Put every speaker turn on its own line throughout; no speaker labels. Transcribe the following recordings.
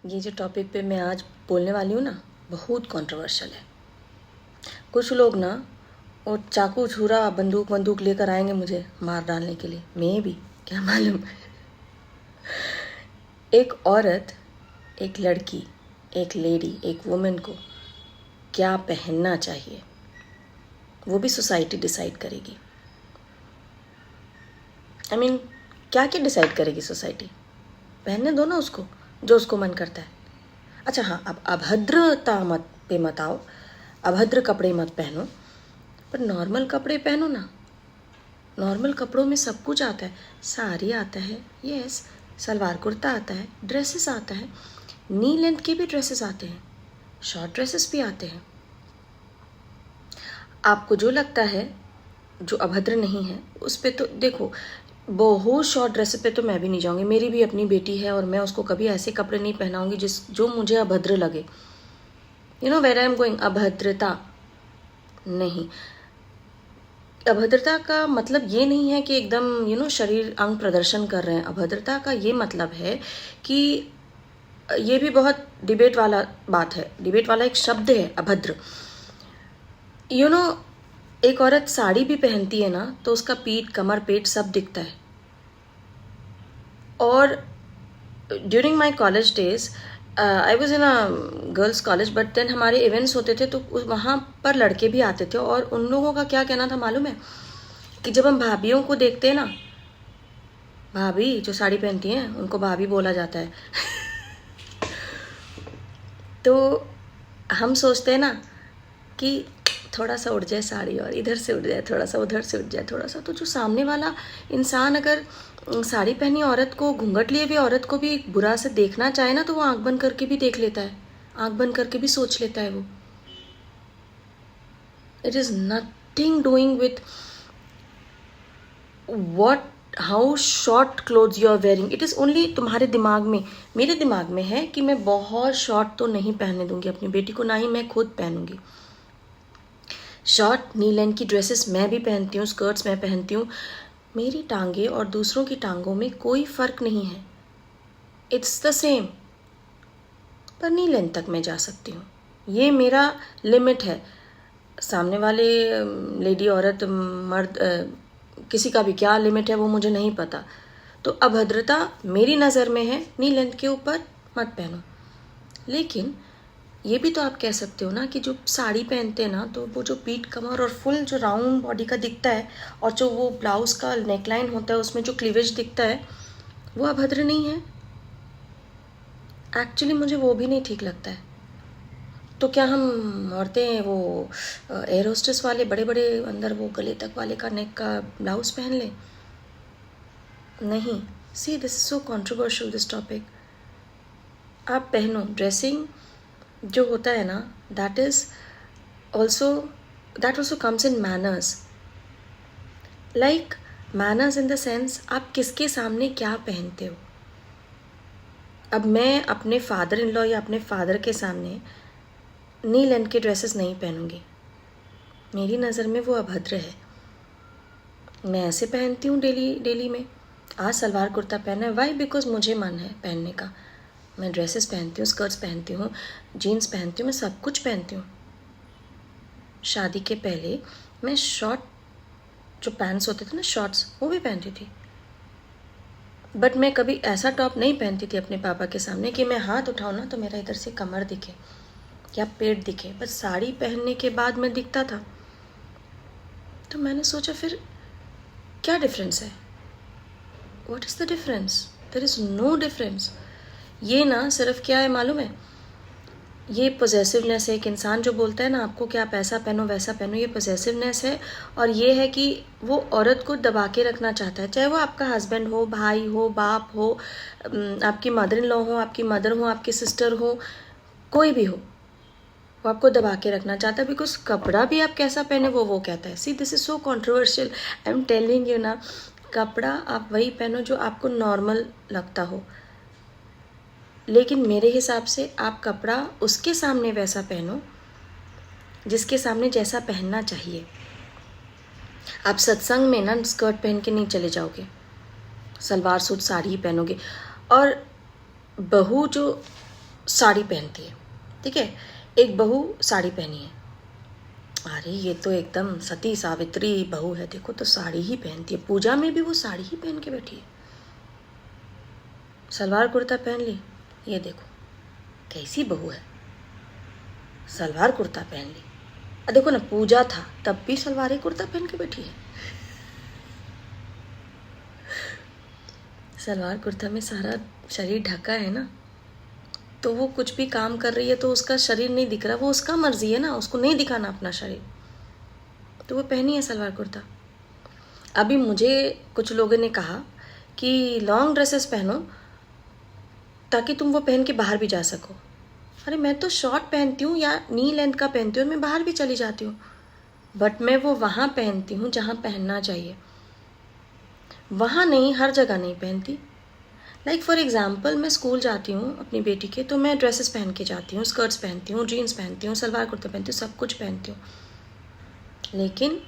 ये जो टॉपिक पे मैं आज बोलने वाली हूँ ना, बहुत कंट्रोवर्शियल है। कुछ लोग ना वो चाकू छुरा बंदूक लेकर आएंगे मुझे मार डालने के लिए। मैं भी क्या मालूम। एक औरत, एक लड़की, एक लेडी, एक वुमेन को क्या पहनना चाहिए वो भी सोसाइटी डिसाइड करेगी। I mean, क्या क्या डिसाइड करेगी सोसाइटी? पहनने दो ना उसको जो उसको मन करता है। अच्छा हाँ, अब अभद्रता मत आओ, अभद्र कपड़े मत पहनो, पर नॉर्मल कपड़े पहनो ना। नॉर्मल कपड़ों में सब कुछ आता है। साड़ी आता है, यस, सलवार कुर्ता आता है, ड्रेसेस आता है, नी लेंथ के भी ड्रेसेस आते हैं, शॉर्ट ड्रेसेस भी आते हैं। आपको जो लगता है जो अभद्र नहीं है उस पे तो देखो, बहुत शॉर्ट ड्रेस पे तो मैं भी नहीं जाऊँगी। मेरी भी अपनी बेटी है और मैं उसको कभी ऐसे कपड़े नहीं पहनाऊँगी जो मुझे अभद्र लगे। You know where I am going. अभद्रता नहीं, अभद्रता का मतलब ये नहीं है कि एकदम शरीर अंग प्रदर्शन कर रहे हैं। अभद्रता का ये मतलब है कि ये भी बहुत डिबेट वाला बात है, डिबेट वाला एक शब्द है अभद्र। एक औरत साड़ी भी पहनती है ना तो उसका पीठ, कमर, पेट सब दिखता है। और during my college days I was in a girls college, but then हमारे इवेंट्स होते थे तो वहाँ पर लड़के भी आते थे। और उन लोगों का क्या कहना था मालूम है कि जब हम भाभियों को देखते हैं ना, भाभी जो साड़ी पहनती हैं उनको भाभी बोला जाता है तो हम सोचते हैं ना कि थोड़ा सा उड़ जाए साड़ी और इधर से उड़ जाए, थोड़ा सा उधर से उड़ जाए, थोड़ा सा। तो जो सामने वाला इंसान अगर साड़ी पहनी औरत को, घूंघट लिए हुए औरत को भी बुरा से देखना चाहे ना तो वो आंख बंद करके भी देख लेता है, आंख बंद करके भी सोच लेता है वो। It is nothing doing with what how short clothes you are wearing. It is only तुम्हारे दिमाग में। मेरे दिमाग में है कि मैं बहुत शॉर्ट तो नहीं पहनने दूंगी अपनी बेटी को, ना ही मैं खुद पहनूंगी। शॉर्ट नी लेंथ की ड्रेसेस मैं भी पहनती हूँ, स्कर्ट्स मैं पहनती हूँ। मेरी टांगे और दूसरों की टांगों में कोई फ़र्क नहीं है, इट्स द सेम। पर नी लेंथ तक मैं जा सकती हूँ, ये मेरा लिमिट है। सामने वाले लेडी, औरत, मर्द, किसी का भी क्या लिमिट है वो मुझे नहीं पता। तो अभद्रता मेरी नज़र में है नी लेंथ के ऊपर मत पहनो। लेकिन ये भी तो आप कह सकते हो ना कि जो साड़ी पहनते हैं ना तो वो जो पीठ, कमर और फुल जो राउंड बॉडी का दिखता है और जो वो ब्लाउज़ का नेकलाइन होता है उसमें जो क्लीवेज दिखता है वो अभद्र नहीं है। एक्चुअली मुझे वो भी नहीं ठीक लगता है। तो क्या हम औरतें वो एयर होस्टेस वाले बड़े बड़े अंदर वो गले तक वाले का नेक का ब्लाउज़ पहन लें? नहीं। See this is so controversial this topic. आप पहनो, ड्रेसिंग जो होता है ना that also comes in manners. Like manners in the sense आप किसके सामने क्या पहनते हो। अब मैं अपने फादर इन लॉ या अपने फादर के सामने नी लेंथ के ड्रेसेस नहीं पहनूंगी, मेरी नज़र में वो अभद्र है। मैं ऐसे पहनती हूँ डेली में। आज सलवार कुर्ता पहना है, वाई? बिकॉज मुझे मन है पहनने का। मैं ड्रेसेस पहनती हूँ, स्कर्ट्स पहनती हूँ, जीन्स पहनती हूँ, मैं सब कुछ पहनती हूँ। शादी के पहले मैं शॉर्ट जो पैंट्स होते थे ना, शॉर्ट्स, वो भी पहनती थी। बट मैं कभी ऐसा टॉप नहीं पहनती थी अपने पापा के सामने कि मैं हाथ उठाऊँ ना तो मेरा इधर से कमर दिखे या पेट दिखे। बस साड़ी पहनने के बाद मैं दिखता था। तो मैंने सोचा फिर क्या डिफरेंस है? What is the difference? There is no difference. ये ना सिर्फ क्या है मालूम है, ये पॉजेसिवनेस है। एक इंसान जो बोलता है ना आपको कि आप ऐसा पहनो वैसा पहनो, ये पॉजेसिवनेस है। और ये है कि वो औरत को दबा के रखना चाहता है, चाहे वो आपका हस्बैंड हो, भाई हो, बाप हो, आपकी मदर इन लॉ हो, आपकी मदर हो, आपकी सिस्टर हो, कोई भी हो, वो आपको दबा के रखना चाहता है। बिकॉज कपड़ा भी आप कैसा पहने वो कहता है। See this is so controversial, I am telling you ना। कपड़ा आप वही पहनो जो आपको नॉर्मल लगता हो, लेकिन मेरे हिसाब से आप कपड़ा उसके सामने वैसा पहनो जिसके सामने जैसा पहनना चाहिए। आप सत्संग में ना स्कर्ट पहन के नहीं चले जाओगे, सलवार सूट साड़ी ही पहनोगे। और बहू जो साड़ी पहनती है, ठीक है, एक बहू साड़ी पहनी है, अरे ये तो एकदम सती सावित्री बहू है, देखो तो साड़ी ही पहनती है, पूजा में भी वो साड़ी ही पहन के बैठी है, सलवार कुर्ता पहन ली, ये देखो कैसी बहू है, सलवार कुर्ता पहन ली, देखो ना पूजा था तब भी सलवार कुर्ता पहन के बैठी है। सलवार कुर्ता में सारा शरीर ढका है ना, तो वो कुछ भी काम कर रही है तो उसका शरीर नहीं दिख रहा, वो उसका मर्जी है ना, उसको नहीं दिखाना अपना शरीर, तो वो पहनी है सलवार कुर्ता। अभी मुझे कुछ लोगों ने कहा कि लॉन्ग ड्रेसेस पहनो ताकि तुम वो पहन के बाहर भी जा सको। अरे मैं तो शॉर्ट पहनती हूँ या नी लेंथ का पहनती हूँ, मैं बाहर भी चली जाती हूँ, बट मैं वो वहाँ पहनती हूँ जहाँ पहनना चाहिए, वहाँ नहीं, हर जगह नहीं पहनती। लाइक फॉर एग्जाम्पल मैं स्कूल जाती हूँ अपनी बेटी के, तो मैं ड्रेसेस पहन के जाती हूँ, स्कर्ट्स पहनती हूँ, जीन्स पहनती हूँ, सलवार कुर्ता पहनती हूँ, सब कुछ पहनती हूँ, लेकिन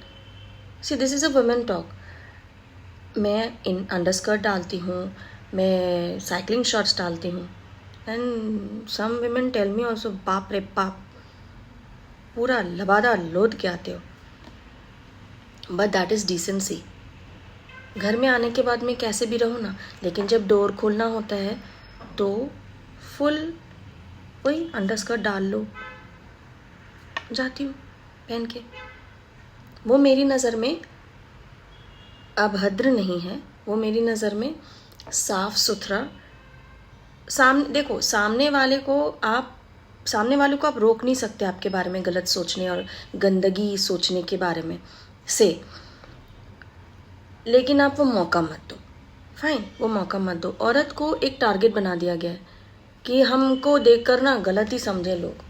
see this is a women talk, मैं इन अंडरस्कर्ट डालती हूँ, मैं साइकिलिंग शॉर्ट्स डालती हूँ, and some women tell me also, बाप रे बाप पूरा लबादा लोद के आते हो, बट दैट इज़ डिसेंसी। घर में आने के बाद में कैसे भी रहो ना, लेकिन जब डोर खोलना होता है तो फुल वही अंडरस्कर्ट डाल लो, जाती हूँ पहन के। वो मेरी नज़र में अभद्र नहीं है, वो मेरी नज़र में साफ सुथरा, देखो सामने वाले को आप रोक नहीं सकते आपके बारे में गलत सोचने और गंदगी सोचने के बारे में से, लेकिन आप वो मौका मत दो, फाइन, वो मौका मत दो। औरत को एक टारगेट बना दिया गया है कि हमको देखकर ना गलत ही समझे लोग,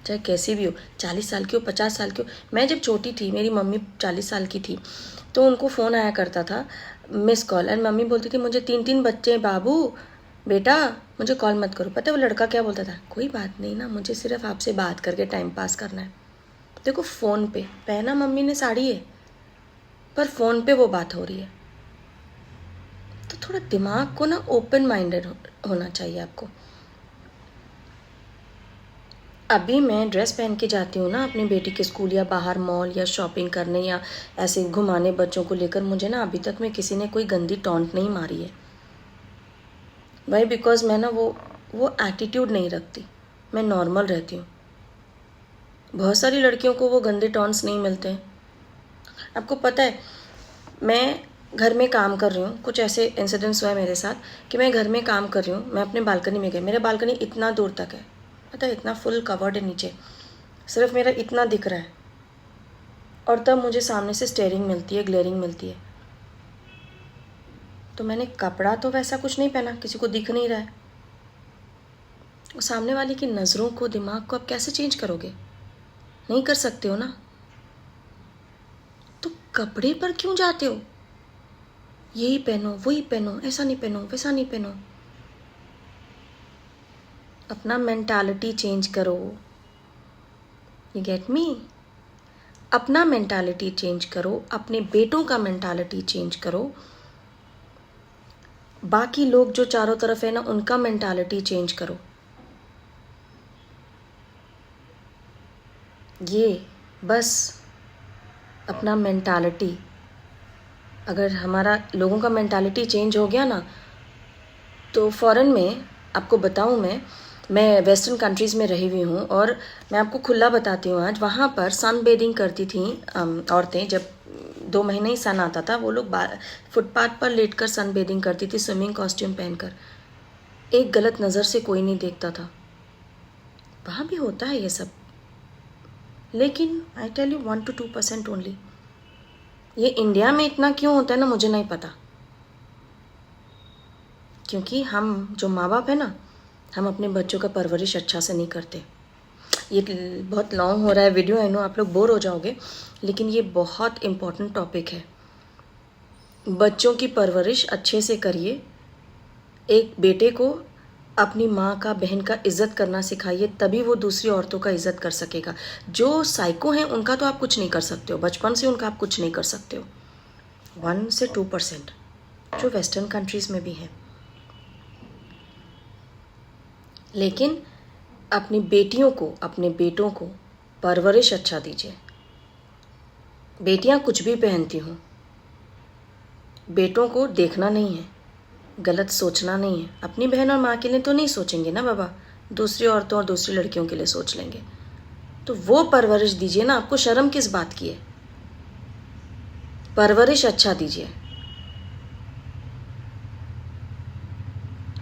चाहे कैसी भी हो, 40 साल की हो, 50 साल की हो। मैं जब छोटी थी, मेरी मम्मी 40 साल की थी, तो उनको फ़ोन आया करता था मिस कॉल, एंड मम्मी बोलती थी मुझे 3-3 बच्चे हैं बाबू, बेटा मुझे कॉल मत करो। पता है वो लड़का क्या बोलता था, कोई बात नहीं ना, मुझे सिर्फ आपसे बात करके टाइम पास करना है। देखो फ़ोन पे पहना मम्मी ने साड़ी है, पर फ़ोन पे वो बात हो रही है, तो थोड़ा दिमाग को ना ओपन माइंडेड होना चाहिए आपको। अभी मैं ड्रेस पहन के जाती हूँ ना अपनी बेटी के स्कूल या बाहर मॉल या शॉपिंग करने या ऐसे घुमाने बच्चों को लेकर, मुझे ना अभी तक में किसी ने कोई गंदी टॉन्ट नहीं मारी है। वाई? बिकॉज मैं ना वो एटीट्यूड नहीं रखती, मैं नॉर्मल रहती हूँ। बहुत सारी लड़कियों को वो गंदे टॉन्ट्स नहीं मिलते हैं। आपको पता है, मैं घर में काम कर रही हूँ, कुछ ऐसे इंसिडेंट्स हुआ है मेरे साथ कि मैं घर में काम कर रही हूँ, मैं अपने बालकनी में गई, मेरा बालकनी इतना दूर तक है, पता है इतना फुल कवर्ड है, नीचे सिर्फ मेरा इतना दिख रहा है, और तब मुझे सामने से स्टेयरिंग मिलती है, ग्लेयरिंग मिलती है, तो मैंने कपड़ा तो वैसा कुछ नहीं पहना, किसी को दिख नहीं रहा है। वो सामने वाले की नज़रों को, दिमाग को आप कैसे चेंज करोगे? नहीं कर सकते हो ना, तो कपड़े पर क्यों जाते हो? यही पहनो, वही पहनो, ऐसा नहीं पहनो, वैसा नहीं पहनो। अपना मेंटालिटी चेंज करो, यू गेट मी? अपना मेंटालिटी चेंज करो, अपने बेटों का मेंटालिटी चेंज करो, बाकी लोग जो चारों तरफ है ना उनका मेंटालिटी चेंज करो। ये बस अपना मेंटालिटी, अगर हमारा लोगों का मेंटालिटी चेंज हो गया ना, तो फ़ॉरेन में आपको बताऊं, मैं वेस्टर्न कंट्रीज़ में रही हुई हूँ, और मैं आपको खुला बताती हूँ आज, वहाँ पर सन बेदिंग करती थी औरतें, जब 2 महीने ही सन आता था, वो लोग फुटपाथ पर लेटकर सन बेदिंग करती थी, स्विमिंग कॉस्ट्यूम पहनकर, एक गलत नज़र से कोई नहीं देखता था। वहाँ भी होता है ये सब, लेकिन I tell you 1 to 2% only. ये इंडिया में इतना क्यों होता है ना, मुझे नहीं पता, क्योंकि हम जो माँ बाप है ना, हम अपने बच्चों का परवरिश अच्छा से नहीं करते। ये बहुत लॉन्ग हो रहा है वीडियो, आई नो आप लोग बोर हो जाओगे, लेकिन ये बहुत इम्पोर्टेंट टॉपिक है। बच्चों की परवरिश अच्छे से करिए, एक बेटे को अपनी माँ का, बहन का इज़्ज़त करना सिखाइए, तभी वो दूसरी औरतों का इज़्ज़त कर सकेगा। जो साइको हैं उनका तो आप कुछ नहीं कर सकते हो, बचपन से उनका आप कुछ नहीं कर सकते हो, 1 से 2% जो वेस्टर्न कंट्रीज़ में भी हैं। लेकिन अपनी बेटियों को, अपने बेटों को परवरिश अच्छा दीजिए। बेटियां कुछ भी पहनती हों, बेटों को देखना नहीं है, गलत सोचना नहीं है। अपनी बहन और माँ के लिए तो नहीं सोचेंगे ना बाबा, दूसरी औरतों और दूसरी लड़कियों के लिए सोच लेंगे। तो वो परवरिश दीजिए ना, आपको शर्म किस बात की है? परवरिश अच्छा दीजिए।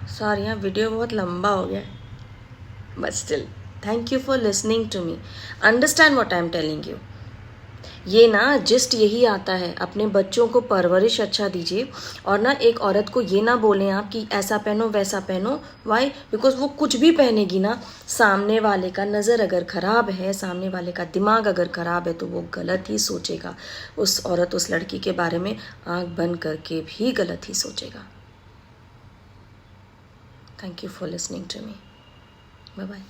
सॉरी, यहाँ वीडियो बहुत लंबा हो गया, but still thank you for listening to me, understand what I am telling you. ये ना जिस्ट यही आता है, अपने बच्चों को परवरिश अच्छा दीजिए। और ना एक औरत को ये ना बोलें आप कि ऐसा पहनो वैसा पहनो। वाई? बिकॉज वो कुछ भी पहनेगी ना, सामने वाले का नज़र अगर ख़राब है, सामने वाले का दिमाग अगर ख़राब है, तो वो गलत ही सोचेगा। उस औरत, उस लड़की के बारे में आँख बंद करके भी गलत ही सोचेगा। Thank you for listening to me. Bye bye.